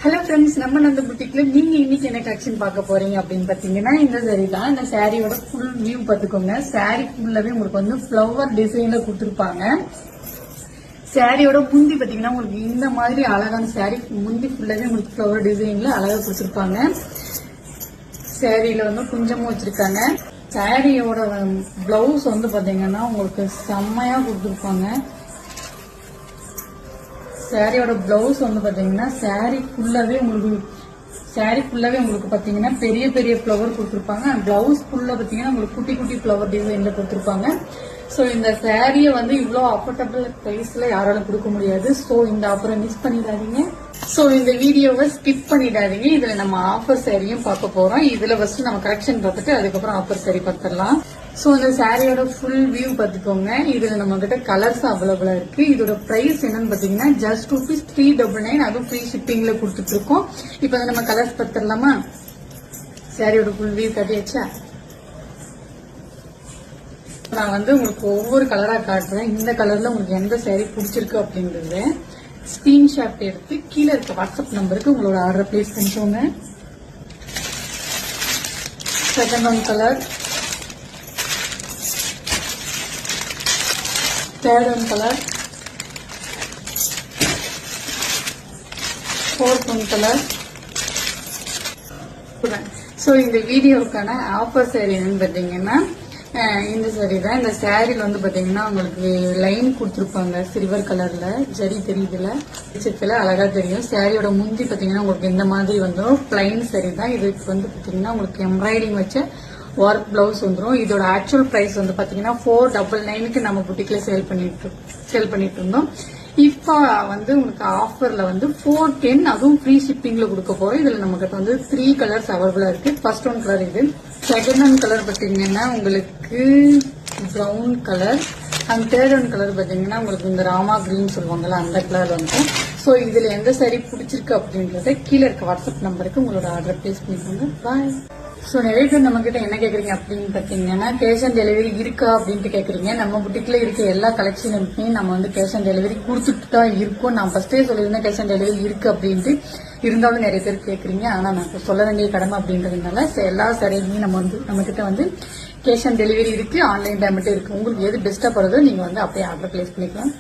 Hello friends, நம்ம நந்த புட்டிக்ல நீங்க இன்னைக்கு என்ன கலெக்ஷன் பார்க்க போறீங்க அப்படின்னு பாத்தீங்கன்னா இந்த சாரி தான். இந்த சாரியோட ஃபுல் வியூ பாத்துக்கோங்க. சாரி ஃபுல்லாவே உங்களுக்கு வந்து ஃபிளவர் டிசைன்ல கொடுத்துருப்பாங்க. சாரியோட முந்தி பாத்தீங்கன்னா உங்களுக்கு இந்த மாதிரி அழகான சாரி முந்தி ஃபுல்லாவே உங்களுக்கு ஃபிளவர் டிசைன்ல அழகா கொடுத்துருப்பாங்க. சாரியில வந்து குஞ்சமும் வச்சிருக்காங்க. சாரியோட பிளவுஸ் வந்து பாத்தீங்கன்னா உங்களுக்கு செம்மையா கொடுத்துருப்பாங்க. சாரியோட பிளவுஸ் வந்து பாத்தீங்கன்னா சாரி ஃபுல்லாவே உங்களுக்கு பாத்தீங்கன்னா பெரிய பெரிய ஃபிளவர் கொடுத்துருப்பாங்க. பிளவுஸ் ஃபுல்லா பாத்தீங்கன்னா உங்களுக்கு குட்டி குட்டி ஃபிளவர் டிசைன்ல கொடுத்துருப்பாங்க. சோ இந்த சாரியை வந்து இவ்வளவு அஃபோர்டபுள் பிரைஸ்ல யாராலும் கொடுக்க முடியாது. சோ இந்த ஆஃபரை மிஸ் பண்ணிடாதீங்க. சோ இந்த வீடியோவை ஸ்கிப் பண்ணிடாதீங்க. இதுல நம்ம ஆஃபர் சாரியும் பார்க்க போறோம். இதுல ஃபர்ஸ்ட் நம்ம கலெக்ஷன் பார்த்துட்டு அதுக்கப்புறம் ஆஃபர் சாரி பார்த்துடலாம். சோ இந்த சாரியோட ஃபுல் வியூ பாத்துக்கோங்க. இதுல நம்ம கிட்ட கலர்ஸ் அவைலபிளா இருக்கு. இதோட பிரைஸ் என்னன்னு பாத்தீங்கன்னா ஜஸ்ட் ₹399. அதுவும் ஃப்ரீ ஷிப்பிங்ல கொடுத்துட்டு இருக்கோம். இப்ப நம்ம கலர்ஸ் பார்த்துடலாமா? சாரியோட ஃபுல் வியூ காட்டியாச்சா? நான் வந்து உங்களுக்கு ஒவ்வொரு கலரா காட்டுறேன். இந்த கலர்ல உங்களுக்கு எந்த சாரி பிடிச்சிருக்கு அப்படிங்கறத ஸ்கிரீன்ஷாட் எடுத்து கீழே இருக்க வாட்ஸ்அப் நம்பருக்கு உங்களோட ஆர்டர் பிளேஸ் பண்ணிக்கோங்க. Second one colour, third one colour, fourth one colour. So இந்த வீடியோவுக்கான ஆஃபர் சாரி என்னன்னு பாத்தீங்கன்னா இந்த சாரி தான். இந்த சாரில வந்து பாத்தீங்கன்னா உங்களுக்கு லைன் கொடுத்துருப்பாங்க சில்வர் கலர்ல. ஜரி தெரியுதுல, சிப்பில அழகா தெரியும். சாரியோட முந்தி பாத்தீங்கன்னா உங்களுக்கு இந்த மாதிரி வந்துடும். பிளைன் சாரி தான். இதுக்கு வந்து பாத்தீங்கன்னா உங்களுக்கு எம்ப்ராய்டிங் வச்ச ஒர்க் பிளவுஸ் வந்துடும். இதோட ஆக்சுவல் பிரைஸ் வந்து பாத்தீங்கன்னா 499க்கு நம்ம புட்டிக்ல சேல் பண்ணிட்டு இருந்தோம். இப்ப வந்து உங்களுக்கு ஆஃபர்ல வந்து 410, அதுவும் ஃப்ரீ ஷிப்பிங்ல கொடுக்க போறோம். இதுல நம்ம கிட்ட வந்து 3 கலர்ஸ் அவைலபிளா இருக்கு. ஃபர்ஸ்ட் ஒன் கலர் இது. செகண்ட் ஒன் கலர் பாத்தீங்கன்னா உங்களுக்கு brown colour. And third one colour பாத்தீங்கன்னா உங்களுக்கு இந்த ராமா கிரீன் சொல்லுவாங்கல்ல, அந்த கலர் வந்து. சோ இதுல எந்த சாரி பிடிச்சிருக்கு அப்படின்றத கீழே இருக்க வாட்ஸ்அப் நம்பருக்கு உங்களோட ஆர்டர் பிளேஸ் பண்ணிக்கோங்க. பாய். சோ நிறைய பேர் நம்ம கிட்ட என்ன கேக்குறீங்க அப்படின்னு பாத்தீங்கன்னா கேஷ் ஆன் டெலிவரி இருக்கா அப்படின்ட்டு கேக்குறீங்க. நம்ம புட்டிக்ல இருக்க எல்லா கலெக்ஷனுமே நம்ம வந்து கேஷ் ஆன் டெலிவரி கொடுத்துட்டு தான் இருக்கோம். நான் ஃபர்ஸ்டே சொல்லியிருந்தேன் கேஷ் ஆன் டெலிவரி இருக்கு அப்படின்ட்டு. இருந்தாலும் நிறைய பேர் கேக்குறீங்க. ஆனா நான் சொல்ல வேண்டிய கடமை அப்படின்றதுனால எல்லா சாரியுமே நம்ம கிட்ட வந்து கேஷ் ஆன் டெலிவரி இருக்கு, ஆன்லைன் பேமெண்ட் இருக்கு. உங்களுக்கு எது பெஸ்டா போறதோ நீங்க வந்து அப்படியே ஆர்டர் பிளேஸ் பண்ணிக்கலாம்.